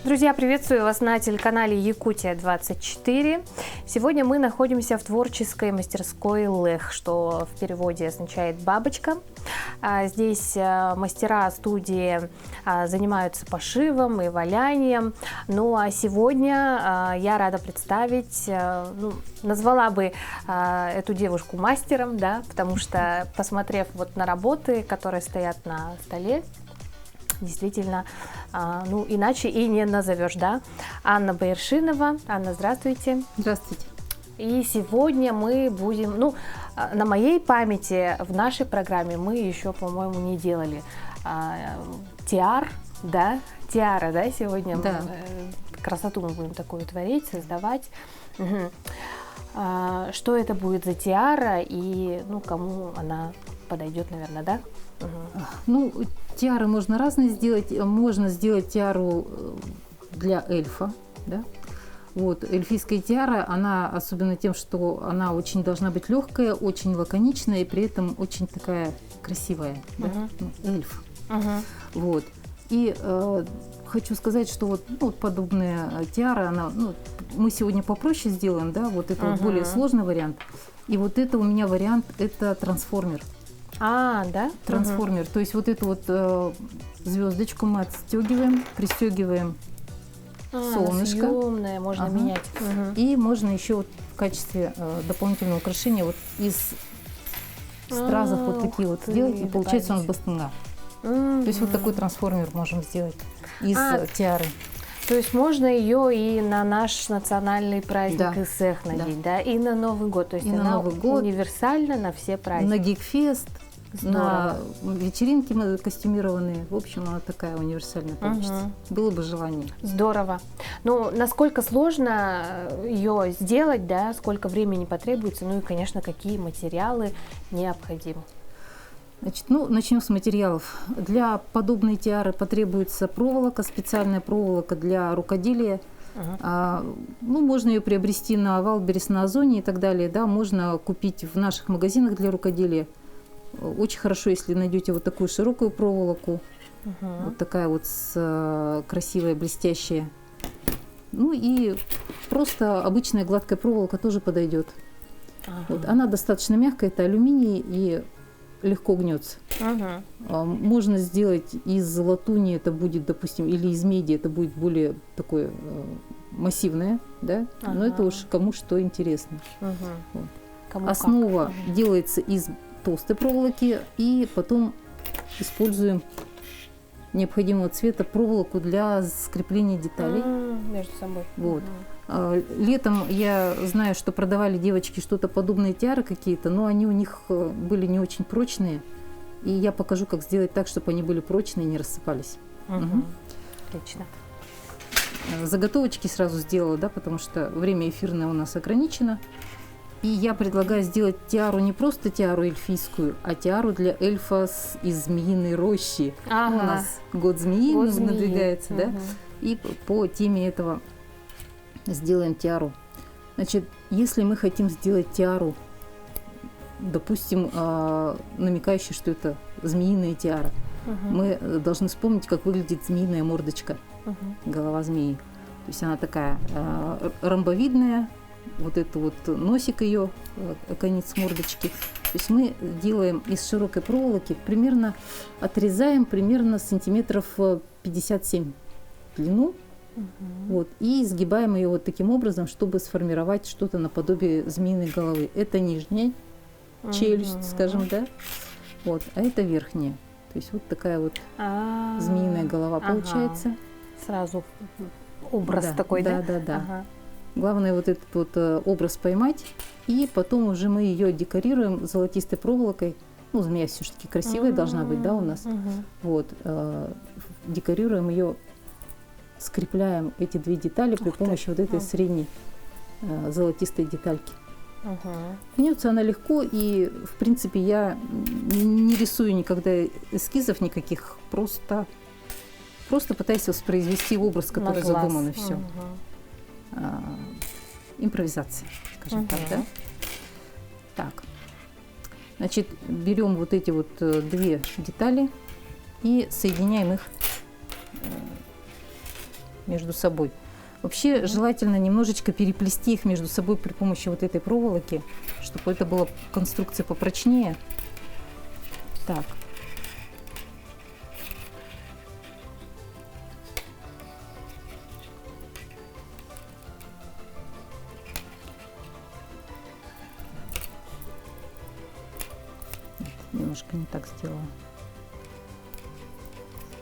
Друзья, приветствую вас на телеканале Якутия-24. Сегодня мы находимся в творческой мастерской Лех, что в переводе означает «бабочка». Здесь мастера студии занимаются пошивом и валянием. Ну а сегодня я рада представить, назвала бы эту девушку мастером, да, потому что, посмотрев вот на работы, которые стоят на столе, действительно, иначе и не назовешь, да. Анна Бояршинова. Анна, здравствуйте. Здравствуйте. И сегодня мы будем, на моей памяти в нашей программе мы еще, по-моему, не делали тиара, да, сегодня да. Красоту мы будем такую творить, создавать. Угу. Что это будет за тиара и, кому она подойдет, наверное, да? Угу. Тиары можно разные сделать. Можно сделать тиару для эльфа, да. Вот, эльфийская тиара, она особенно тем, что она очень должна быть легкая, очень лаконичная и при этом очень такая красивая, да? Эльф. Вот. И хочу сказать, что вот подобная тиара, она, мы сегодня попроще сделаем, да, вот это вот более сложный вариант. И вот это у меня вариант, это трансформер. Да? Трансформер. То есть вот эту вот звездочку мы отстегиваем, пристегиваем солнышко. Съемное, можно менять. И можно еще вот в качестве дополнительного украшения вот из стразов вот такие вот сделать, и получается у нас бастунга. То есть вот такой трансформер можем сделать из тиары. То есть можно ее и на наш национальный праздник Исех надеть, да, и на Новый год. То есть и она на Новый год, универсальна на все праздники. На гикфест, на вечеринки мы костюмированные. В общем, она такая универсальная получится. Было бы желание. Здорово. Насколько сложно ее сделать, да, сколько времени потребуется, и, конечно, какие материалы необходимы? Значит, начнем с материалов. Для подобной тиары потребуется проволока, специальная проволока для рукоделия. Можно ее приобрести на Валберес, на Озоне и так далее. Да, можно купить в наших магазинах для рукоделия. Очень хорошо, если найдете вот такую широкую проволоку, вот такая вот красивая, блестящая. И просто обычная гладкая проволока тоже подойдет. Вот, она достаточно мягкая, это алюминий и легко гнется. Можно сделать из латуни, это будет, допустим, или из меди, это будет более такое массивное, да? Но это уж кому что интересно. Вот. Основа делается из толстой проволоки, и потом используем необходимого цвета проволоку для скрепления деталей. Между собой. Вот. Летом я знаю, что продавали девочки что-то подобные тиары какие-то, но они у них были не очень прочные. И я покажу, как сделать так, чтобы они были прочные и не рассыпались. Отлично. Заготовочки сразу сделала, да, потому что время эфирное у нас ограничено. И я предлагаю сделать тиару, не просто тиару эльфийскую, а тиару для эльфа из змеиной рощи. У нас год змеи надвигается, да? И по теме этого сделаем тиару. Значит, если мы хотим сделать тиару, допустим, намекающую, что это змеиная тиара, мы должны вспомнить, как выглядит змеиная мордочка, голова змеи. То есть она такая ромбовидная, вот это вот носик ее, конец мордочки. То есть мы делаем из широкой проволоки, отрезаем примерно сантиметров 57 в длину. Вот, и изгибаем ее вот таким образом, чтобы сформировать что-то наподобие змеиной головы. Это нижняя челюсть, скажем, да? Вот, а это верхняя. То есть вот такая вот змеиная голова получается. Сразу образ такой, да? Да. Главное вот этот вот образ поймать, и потом уже мы ее декорируем золотистой проволокой. Змея все-таки красивая должна быть, да, у нас. Вот, декорируем ее, скрепляем эти две детали при помощи вот этой средней золотистой детальки. Гнется она легко, и в принципе я не рисую никогда эскизов никаких, просто пытаюсь воспроизвести образ, который задуман, и все. Импровизация, скажем так, да? Так, значит, берем вот эти вот две детали и соединяем их между собой. Вообще желательно немножечко переплести их между собой при помощи вот этой проволоки, чтобы это была конструкция попрочнее. Так. Немножко не так сделала.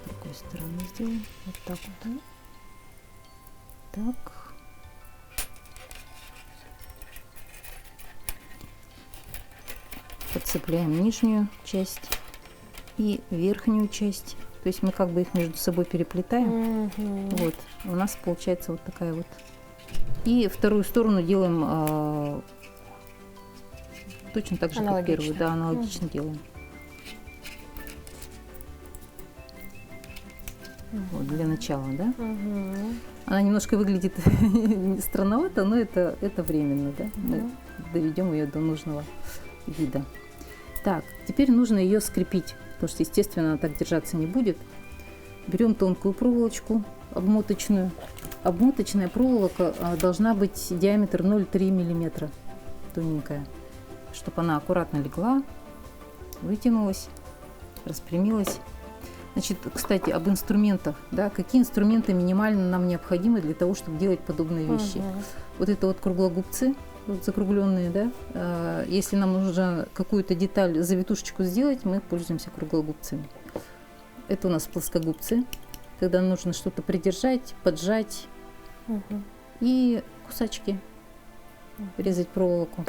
С другой стороны сделаем. Вот так вот. Так. Подцепляем нижнюю часть и верхнюю часть. То есть мы как бы их между собой переплетаем. Вот. У нас получается вот такая вот. И вторую сторону делаем точно так же, как первую. Да, аналогично делаем. Вот, для начала, да? Она немножко выглядит странновато, но это временно, да? Мы доведем ее до нужного вида. Так, теперь нужно ее скрепить, потому что, естественно, она так держаться не будет. Берем тонкую проволочку обмоточную. Обмоточная проволока должна быть диаметр 0,3 мм, тоненькая, чтобы она аккуратно легла, вытянулась, распрямилась. Значит, кстати, об инструментах, да, какие инструменты минимально нам необходимы для того, чтобы делать подобные вещи. Вот это вот круглогубцы, вот закругленные, да. Если нам нужно какую-то деталь, завитушечку сделать, мы пользуемся круглогубцами. Это у нас плоскогубцы, когда нужно что-то придержать, поджать и кусачки, резать проволоку.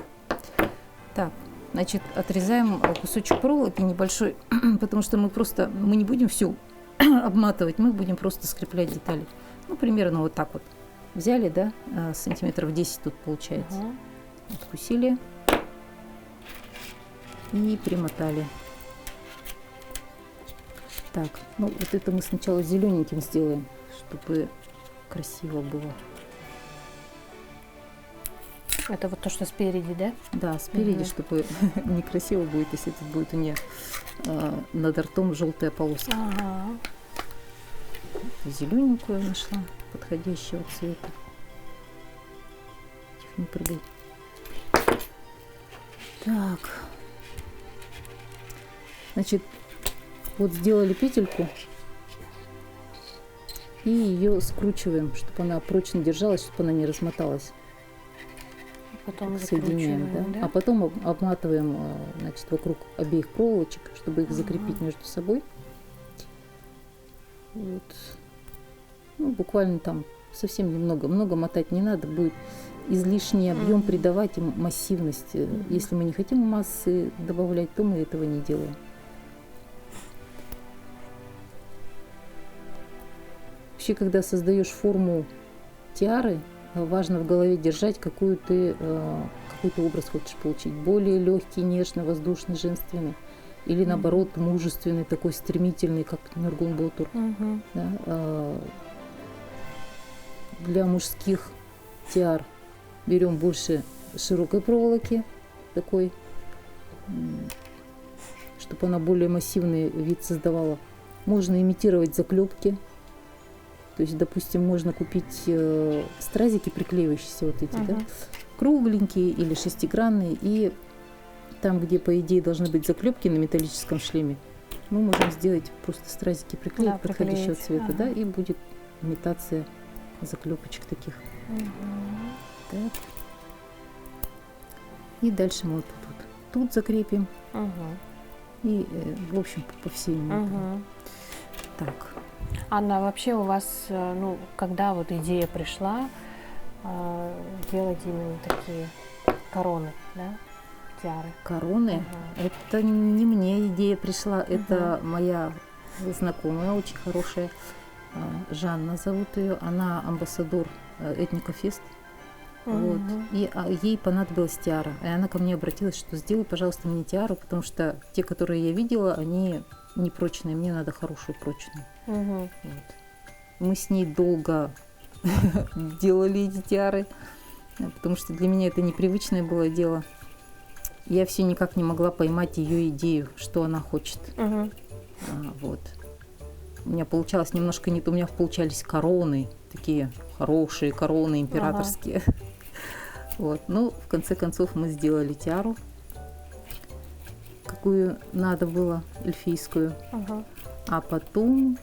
Так. Значит, отрезаем кусочек проволоки небольшой, потому что мы не будем всю обматывать, мы будем просто скреплять детали. Ну, примерно вот так вот. Взяли, да, сантиметров 10 тут получается. Откусили и примотали. Так, ну вот это мы сначала зелененьким сделаем, чтобы красиво было. Это вот то, что спереди, да? Да, спереди, чтобы некрасиво будет, если это будет у нее над ртом желтая полоска. Зелененькую нашла, подходящего цвета. Тихо, не прыгай. Так. Значит, вот сделали петельку и ее скручиваем, чтобы она прочно держалась, чтобы она не размоталась. Потом соединяем, да? А потом обматываем, значит, вокруг обеих проволочек, чтобы их закрепить между собой. Вот. Ну, буквально там совсем немного. Много мотать не надо, будет излишний объем придавать им массивность. Если мы не хотим массы добавлять, то мы этого не делаем. Вообще, когда создаешь форму тиары, важно в голове держать, какой-то образ хочешь получить. Более легкий, нежный, воздушный, женственный. Или наоборот, мужественный, такой стремительный, как Нургун Батур. Да? Для мужских тиар берем больше широкой проволоки, такой, чтобы она более массивный вид создавала. Можно имитировать заклепки. То есть, допустим, можно купить стразики приклеивающиеся вот эти, да, кругленькие или шестигранные, и там, где, по идее, должны быть заклепки на металлическом шлеме, мы можем сделать просто стразики приклеить подходящего цвета, да, и будет имитация заклепочек таких. Так. И дальше мы вот тут закрепим. И, в общем, по всей ней. Так. Анна, вообще у вас, ну, когда вот идея пришла делать именно такие короны, да, тиары? Короны? Это не мне идея пришла, это моя знакомая, очень хорошая, Жанна зовут ее, она амбассадор Этникофест. Вот. И ей понадобилась тиара. И она ко мне обратилась, что сделай, пожалуйста, мне тиару, потому что те, которые я видела, они непрочные, мне надо хорошую, прочную. Вот. Мы с ней долго делали эти тиары, потому что для меня это непривычное было дело. Я все никак не могла поймать ее идею, что она хочет. Вот. У меня получалось немножко не то, у меня получались короны, такие хорошие короны императорские. Вот. Ну, в конце концов, мы сделали тиару, какую надо было, эльфийскую. А потом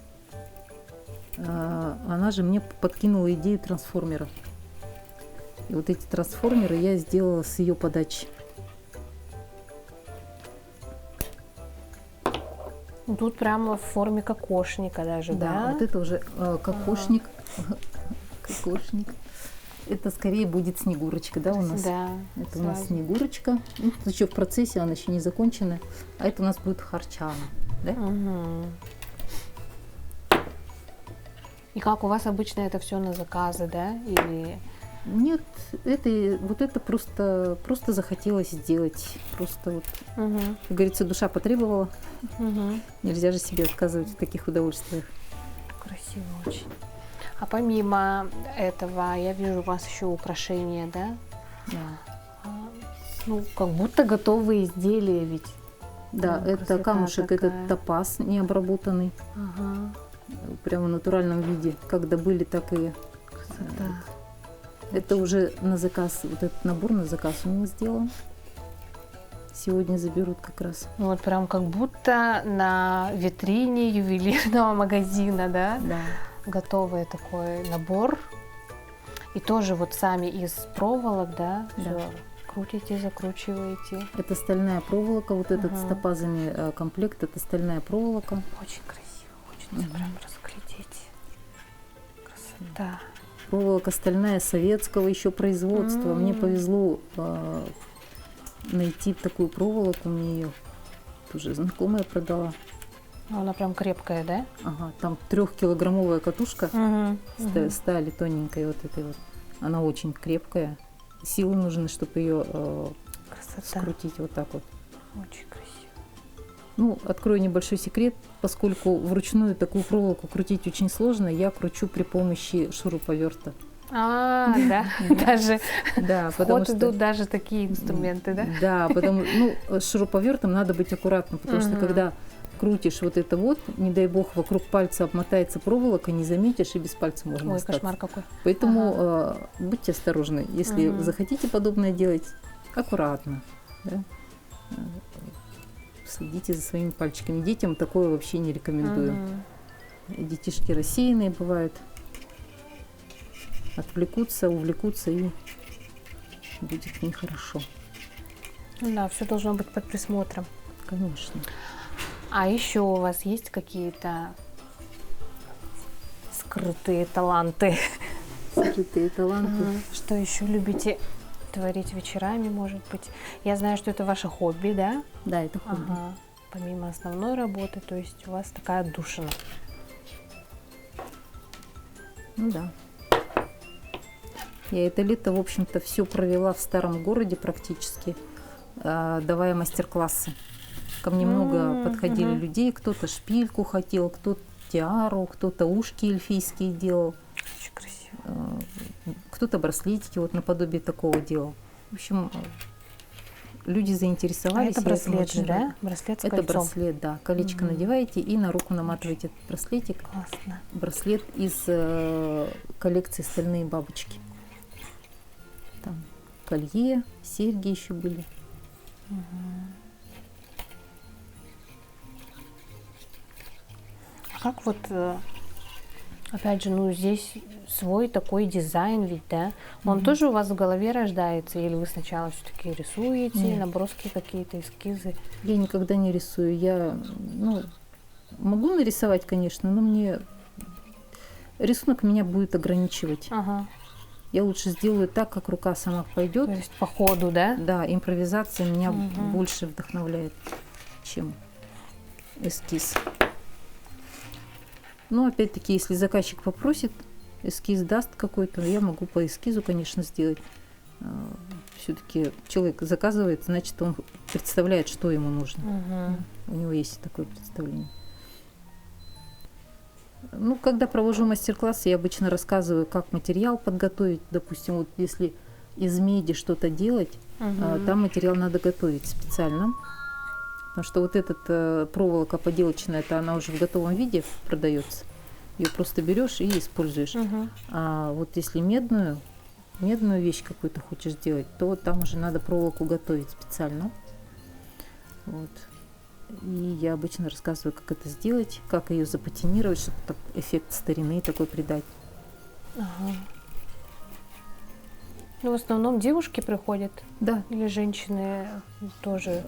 она же мне подкинула идею трансформера. И вот эти трансформеры я сделала с ее подачи. Тут прямо в форме кокошника даже, да? Да, вот это уже кокошник. Кокошник. Это скорее будет Снегурочка, да, у нас? Да. Это у нас Снегурочка. Ну, тут еще в процессе, она еще не закончена. А это у нас будет Харчана, да? И как у вас обычно это все на заказы, да? Или... Нет, это просто захотелось сделать. Просто вот, как говорится, душа потребовала. Нельзя же себе отказывать в таких удовольствиях. Красиво очень. А помимо этого, я вижу у вас еще украшения, да? Да. Ну, как будто готовые изделия ведь. Да, Ну, это камушек, такая. этот топаз необработанный. Прямо в натуральном виде. Как добыли, так и... Красота. Это уже на заказ, вот этот набор на заказ у меня сделан. Сегодня заберут как раз. Ну, вот прям как будто на витрине ювелирного магазина, да? Да. Готовый такой набор. И тоже вот сами из проволок, да? Да. Всё крутите, закручиваете. Это стальная проволока, вот этот с топазами комплект, это стальная проволока. Очень красиво, хочется прям разглядеть. Красота. Проволока стальная советского еще производства. Мне повезло найти такую проволоку, мне ее тоже знакомая продала. Ну, она прям крепкая, да? Ага, там 3-килограммовая катушка стали тоненькой вот этой вот. Она очень крепкая. Силы нужны, чтобы ее скрутить вот так вот. Очень красиво. Ну, открою небольшой секрет, поскольку вручную такую проволоку крутить очень сложно, я кручу при помощи шуруповерта. Да, даже Да, в потому ход что идут даже такие инструменты, да? да, потому с шуруповертом надо быть аккуратным, потому что когда крутишь вот это вот, не дай бог, вокруг пальца обмотается проволока, не заметишь, и без пальца можно Ой, остаться. кошмар какой. Поэтому будьте осторожны, если захотите подобное делать, аккуратно, да? Следите за своими пальчиками. Детям такое вообще не рекомендую. Детишки рассеянные бывают, отвлекутся, увлекутся, и будет нехорошо. Да, все должно быть под присмотром. Конечно. А еще у вас есть какие-то скрытые таланты? Скрытые таланты. Что еще любите творить вечерами, может быть? Я знаю, что это ваше хобби, да? Да, это хобби. Помимо основной работы, то есть у вас такая отдушина. Ну да. Я это лето, в общем-то, все провела в старом городе практически, давая мастер-классы. Ко мне много подходили людей, кто-то шпильку хотел, кто-то тиару, кто-то ушки эльфийские делал. Очень красиво. Кто-то браслетики вот наподобие такого делал. В общем, люди заинтересовались. Это браслет же, да? Браслет с это кольцом. браслет, да. Колечко надеваете и на руку наматываете этот браслетик. Классно. Браслет из коллекции «Стальные бабочки». Там колье, серьги еще были. Как вот, опять же, ну здесь свой такой дизайн ведь, да? Он тоже у вас в голове рождается? Или вы сначала все-таки рисуете, Нет. наброски какие-то, эскизы? Я никогда не рисую. Я, могу нарисовать, конечно, но мне рисунок меня будет ограничивать. Я лучше сделаю так, как рука сама пойдет. То есть по ходу, да? Да, импровизация меня больше вдохновляет, чем эскиз. Но опять-таки, если заказчик попросит, эскиз даст какой-то, я могу по эскизу, конечно, сделать. Все-таки человек заказывает, значит, он представляет, что ему нужно. У него есть такое представление. Ну, когда провожу мастер-классы, я обычно рассказываю, как материал подготовить. Допустим, вот если из меди что-то делать, там материал надо готовить специально. Потому что вот эта проволока поделочная, это она уже в готовом виде продается. Ее просто берешь и используешь. Мгм. А вот если медную вещь какую-то хочешь сделать, то там уже надо проволоку готовить специально. Вот. И я обычно рассказываю, как это сделать, как ее запатинировать, чтобы так эффект старины такой придать. Ага. Ну, в основном девушки приходят Да, или женщины тоже?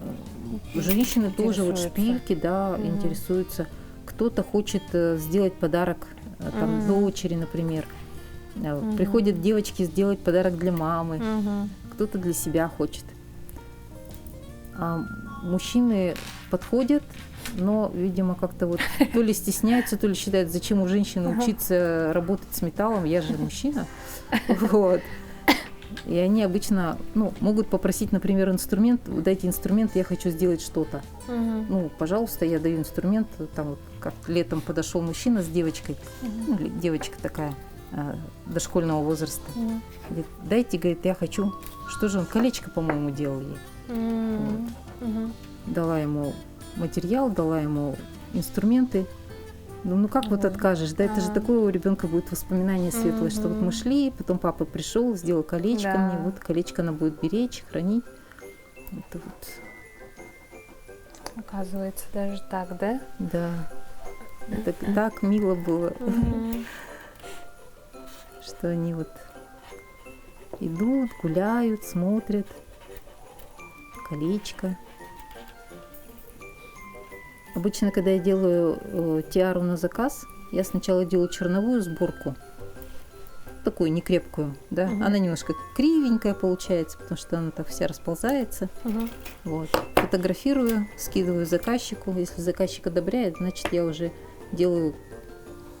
женщины тоже вот Интересуются. шпильки, да, Мгм. интересуются. Кто-то хочет сделать подарок там Мгм. дочери, например. Мгм. Приходят девочки сделать подарок для мамы, Мгм. кто-то для себя хочет. А мужчины подходят, но, видимо, как-то вот то ли стесняются, то ли считают, зачем у женщины учиться работать с металлом, я же мужчина. Вот. И они обычно, ну, могут попросить, например, инструмент, дайте инструмент, я хочу сделать что-то. Мгм. Ну, пожалуйста, я даю инструмент. Там вот как летом подошел мужчина с девочкой, ну, или девочка такая дошкольного возраста. Мгм. Говорит, дайте, говорит, я хочу. Что же он, колечко, по-моему, делал ей. М. Мгм. Дала ему материал, дала ему инструменты. Ну как вот Вот. откажешь? Да, это же А. такое у ребенка будет воспоминание светлое, что вот мы Мгм. шли, потом папа пришел, сделал колечко Да. мне, вот колечко она будет беречь, хранить. Это вот, Оказывается, даже так, да? да. Это так мило было, Мгм. что они вот идут, гуляют, смотрят. Колечко. Обычно, когда я делаю тиару на заказ, я сначала делаю черновую сборку, такую некрепкую, да. Мгм. Она немножко кривенькая получается, потому что она так вся расползается. Мгм. Вот. Фотографирую, скидываю заказчику. Если заказчик одобряет, значит, я уже делаю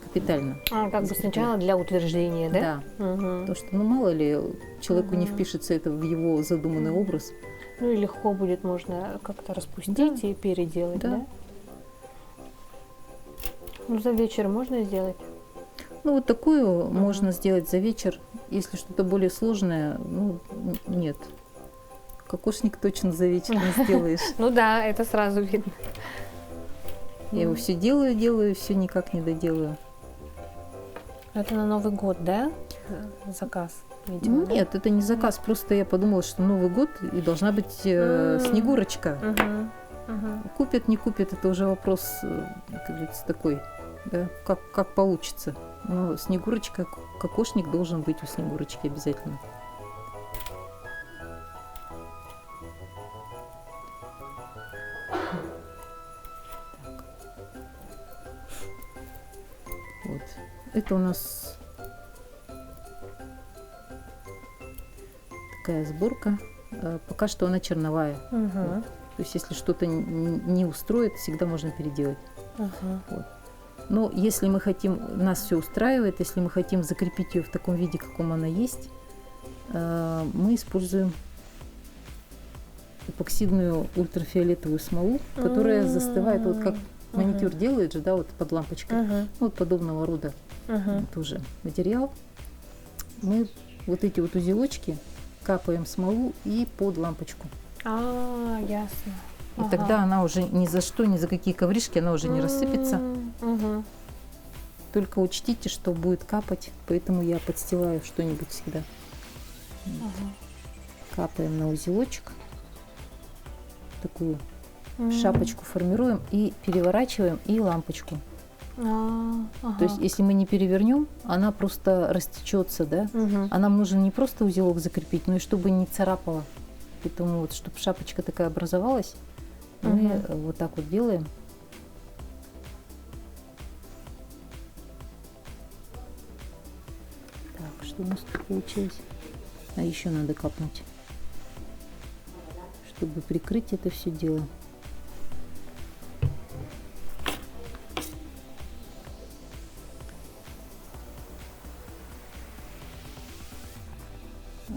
капитально. Как бы сначала для утверждения, да? Да. Мгм. То, что, ну, мало ли, человеку не Мгм. впишется это в его задуманный образ. Ну и легко будет, можно как-то распустить Да. и переделать, Да. да? Ну, за вечер можно сделать? Ну, вот такую можно сделать за вечер. Если что-то более сложное, ну, нет. Кокошник точно за вечер не сделаешь. Ну да, это сразу видно. Я его все делаю, все никак не доделаю. Это на Новый год, да? Заказ, видимо. да? Нет, это не заказ, просто я подумала, что Новый год и должна быть Снегурочка. Мгм. Мгм. Купят, не купят, это уже вопрос, как говорится, такой, да, как получится. Но Снегурочка, кокошник должен быть у Снегурочки обязательно. Вот. Это у нас такая сборка. Пока что она черновая. Мгм. То есть, если что-то не устроит, всегда можно переделать. Ага. Но если мы хотим, нас все устраивает, если мы хотим закрепить ее в таком виде, каком она есть, мы используем эпоксидную ультрафиолетовую смолу, которая застывает, вот как маникюр делает же, да, вот под лампочкой. Мгм. Вот подобного рода Мгм. тоже материал. Мы вот эти вот узелочки капаем смолу и под лампочку. Ясно. И Ага. тогда она уже ни за что, ни за какие ковришки, она уже не рассыпется. Мгм. Только учтите, что будет капать, поэтому я подстилаю что-нибудь всегда. Ага. Капаем на узелочек. Такую М. шапочку формируем и переворачиваем, и лампочку. Ага. То есть, если мы не перевернем, она просто растечется, да? Мгм. А нам нужно не просто узелок закрепить, но и чтобы не царапало. Поэтому вот, чтобы шапочка такая образовалась, мы Мгм. вот так вот делаем. Так, что у нас тут получилось? А еще надо капнуть, чтобы прикрыть это все дело.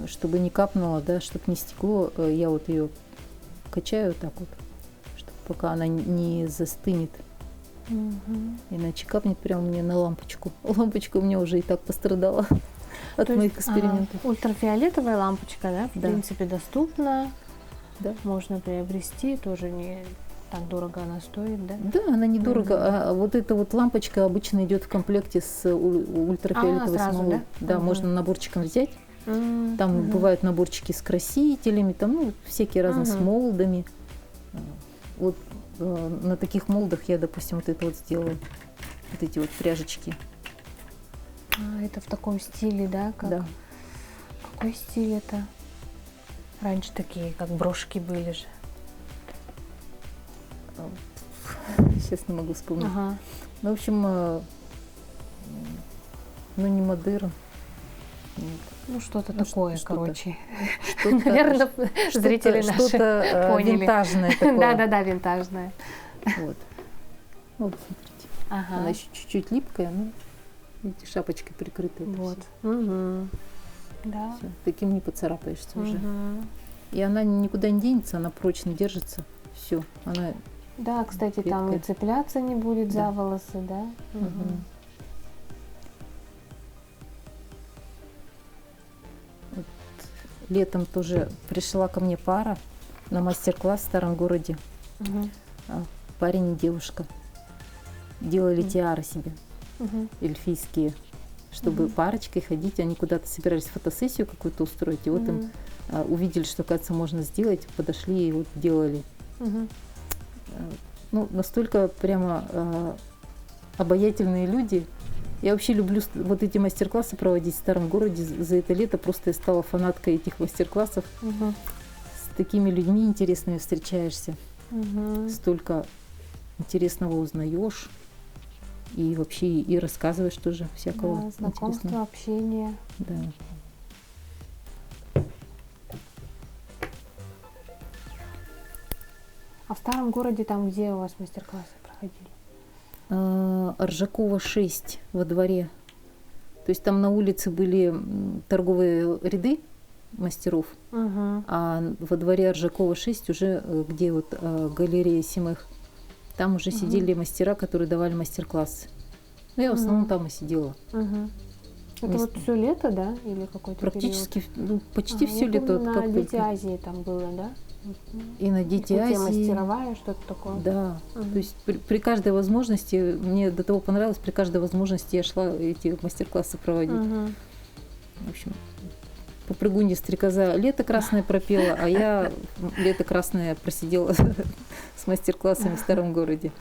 Чтобы не капнуло, да, чтобы не стекло, я вот ее качаю так вот, чтобы пока она не застынет, Мгм. иначе капнет прямо мне на лампочку. Лампочка у меня уже и так пострадала от То моих есть, экспериментов. ультрафиолетовая лампочка, да, в Да. принципе, доступна. Да. Можно приобрести, тоже не так дорого она стоит, да? Да, она недорого. А вот эта вот лампочка обычно идет в комплекте с ультрафиолетовой сразу, смолой. да? Да, можно наборчиком взять. Там Мгм. бывают наборчики с красителями, там, ну, всякие разные, с Мгм. молдами. Вот на таких молдах я, допустим, вот это вот сделала. Вот эти вот пряжечки. Это в таком стиле, да? Да. Какой стиль это? Раньше такие, как брошки были же. Сейчас не могу вспомнить. Ага. Ну, в общем, ну, не модерн. Ну, что-то Ну, такое, что-то. короче. Что-то- Наверное, что-то- зрители наши Что-то поняли. винтажное такое. Да-да-да, винтажная. Вот. Вот, смотрите. Ага. Она еще чуть-чуть липкая, но видите, шапочкой прикрытая. Вот. Мгм. Да. Всё, таким не поцарапаешься уже. Мгм. И она никуда не денется, она прочно держится. Все, она. Да, кстати, там и Редкая. цепляться не будет Да. за волосы, да? Мгм. Вот летом тоже пришла ко мне пара на мастер-класс в старом городе. Мгм. Парень и девушка делали Мгм. тиары себе, Мгм. эльфийские, чтобы Мгм. парочкой ходить. Они куда-то собирались фотосессию какую-то устроить, и вот им Мгм. увидели, что, кажется, можно сделать, подошли и вот делали. Мгм. Ну, настолько прямо обаятельные люди. Я вообще люблю вот эти мастер-классы проводить в старом городе. За это лето просто я стала фанаткой этих мастер-классов. Мгм. С такими людьми интересными встречаешься. Мгм. Столько интересного узнаешь. И вообще и рассказываешь тоже всякого Да, знакомство, интересного. общение. Да. А в старом городе там где у вас мастер-классы проходили? Ржакова 6 во дворе. То есть там на улице были торговые ряды мастеров, Угу. а во дворе Ржакова 6 уже, где вот галерея Симых, там уже Мгм. сидели мастера, которые давали мастер-классы. Ну, я в основном Мгм. там и сидела. Угу. Это Мест- вот все лето, да? Или какой-то Практически, ну, почти период? все Я лето. помню, вот на как Дети только. Азии там было, да? И на Дети Якутия Азии. мастеровая, что-то такое. Да. Мгм. То есть при каждой возможности, мне до того понравилось, при каждой возможности я шла эти мастер-классы проводить. Мгм. В общем, попрыгунья стрекоза лето красное пропела, а я лето красное просидела с мастер-классами в старом городе.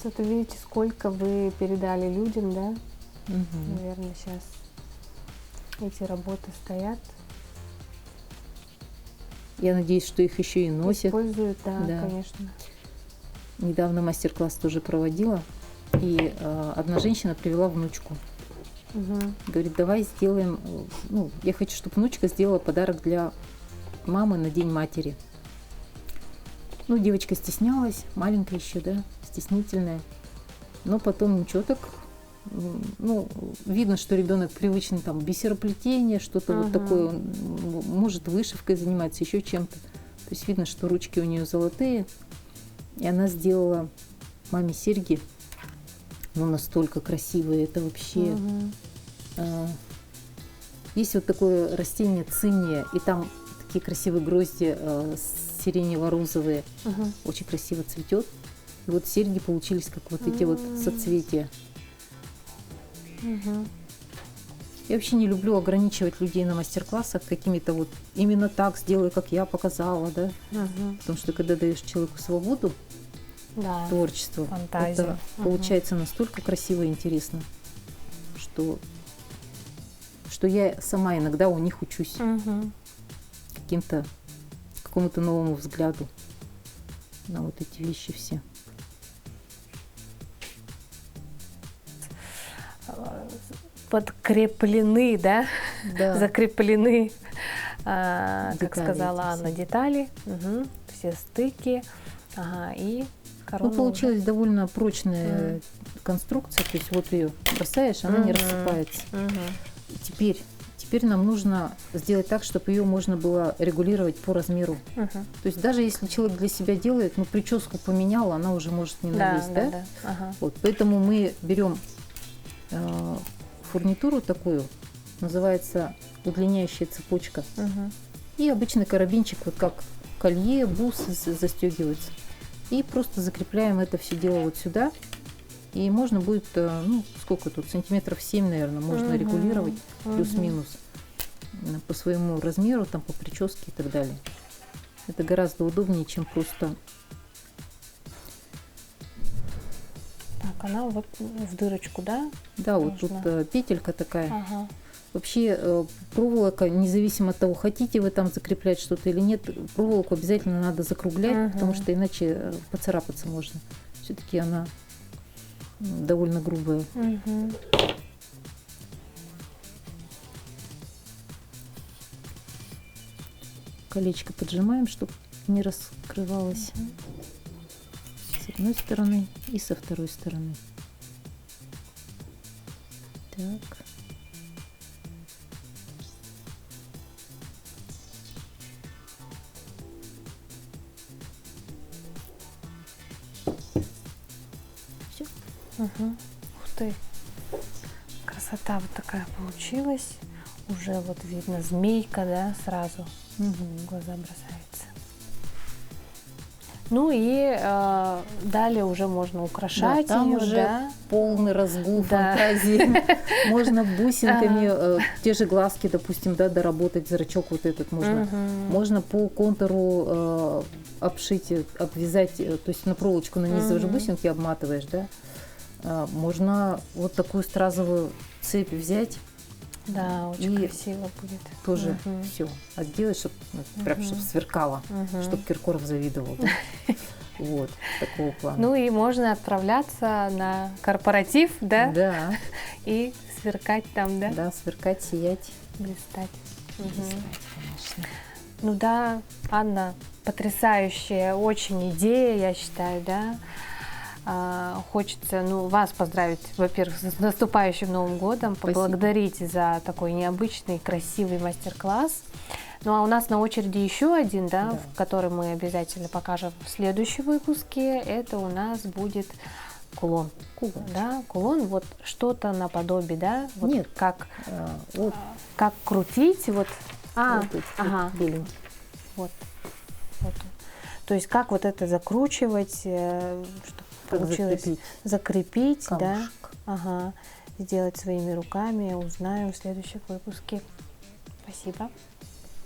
Зато видите, сколько вы передали людям, да? Мгм. Наверное, сейчас эти работы стоят, Я надеюсь, что их еще и носят. используют, да, Да. конечно. Недавно мастер-класс тоже проводила, и одна женщина привела внучку. Мгм. Говорит, давай сделаем, ну, я хочу, чтобы внучка сделала подарок для мамы на День матери. Ну, девочка стеснялась, маленькая еще, да, стеснительная. Но потом ничего так, ну, видно, что ребенок привычный там бисероплетение, что-то вот Ага. такое, он, может вышивкой заниматься, еще чем-то. То есть видно, что ручки у нее золотые. И она сделала маме серьги, ну, настолько красивые, это вообще... Мгм. Есть вот такое растение циния, и там такие красивые грозди сиренево-розовые, Мгм. очень красиво цветет. И вот серьги получились как вот эти вот соцветия. Мгм. Я вообще не люблю ограничивать людей на мастер-классах какими-то вот именно так сделай, как я показала, да. Мгм. Потому что когда даешь человеку свободу Да. творчества, Фантазию. это Мгм. получается настолько красиво и интересно, что я сама иногда у них учусь Мгм. какому-то новому взгляду на вот эти вещи все. Подкреплены, да? Да. Закреплены, как Детали сказала эти Анна, все. детали, мгм, все стыки, ага, и корона Ну, получилась довольно прочная конструкция, то есть вот ее бросаешь, она не Мгм. рассыпается. уже. Мгм. Теперь нам нужно сделать так, чтобы ее можно было регулировать по размеру. Мгм. То есть даже если человек для себя делает, ну, прическу поменял, она уже может не Да, налезть, да, да? да. Ага. Вот, поэтому мы берем фурнитуру такую, называется удлиняющая цепочка, Мгм. и обычный карабинчик, вот как колье, бусы застегиваются. И просто закрепляем это все дело вот сюда. И можно будет, ну, сколько тут, сантиметров 7, наверное, можно регулировать, плюс-минус, по своему размеру, там, по прическе и так далее. Это гораздо удобнее, чем просто... Так, она вот в дырочку, да? Да, вот Нужно. тут петелька такая. Ага. Вообще проволока, независимо от того, хотите вы там закреплять что-то или нет, проволоку обязательно надо закруглять, потому что иначе поцарапаться можно. Все-таки она довольно грубая. Колечко поджимаем, чтобы не раскрывалось с одной стороны и со второй стороны. Так. Все. Ух ты, красота вот такая получилась. Уже вот видно змейка, да, сразу в глаза бросается. Ну и далее уже можно украшать там ее, уже да? полный разгул Да. фантазии. Можно бусинками, те же глазки, допустим, да, доработать, зрачок вот этот можно. Можно по контуру обшить, обвязать, то есть на проволочку нанизываешь бусинки, обматываешь, да. Можно вот такую стразовую цепь взять. Да, очень И красиво будет. тоже все отделать, чтобы прям чтоб сверкало, чтобы Киркоров завидовал. Да? Вот, такого плана. Ну и можно отправляться на корпоратив, да? Да, И сверкать там, да? да, сверкать, сиять. Блистать. Конечно. Ну да, Анна, потрясающая очень идея, я считаю, да. Хочется, ну, вас поздравить, во-первых, с наступающим Новым годом, поблагодарить за такой необычный, красивый мастер-класс. Ну, а у нас на очереди еще один, да, который мы обязательно покажем в следующем выпуске. Это у нас будет кулон. Кулон. Да, кулон, вот что-то наподобие, да? Вот Нет. Как, Вот, как крутить, вот. вот эти Ага. беленькие. Вот. Вот. То есть как вот это закручивать, чтобы Как получилось закрепить, да? камушек. Ага. Сделать своими руками, узнаем в следующих выпусках. Спасибо.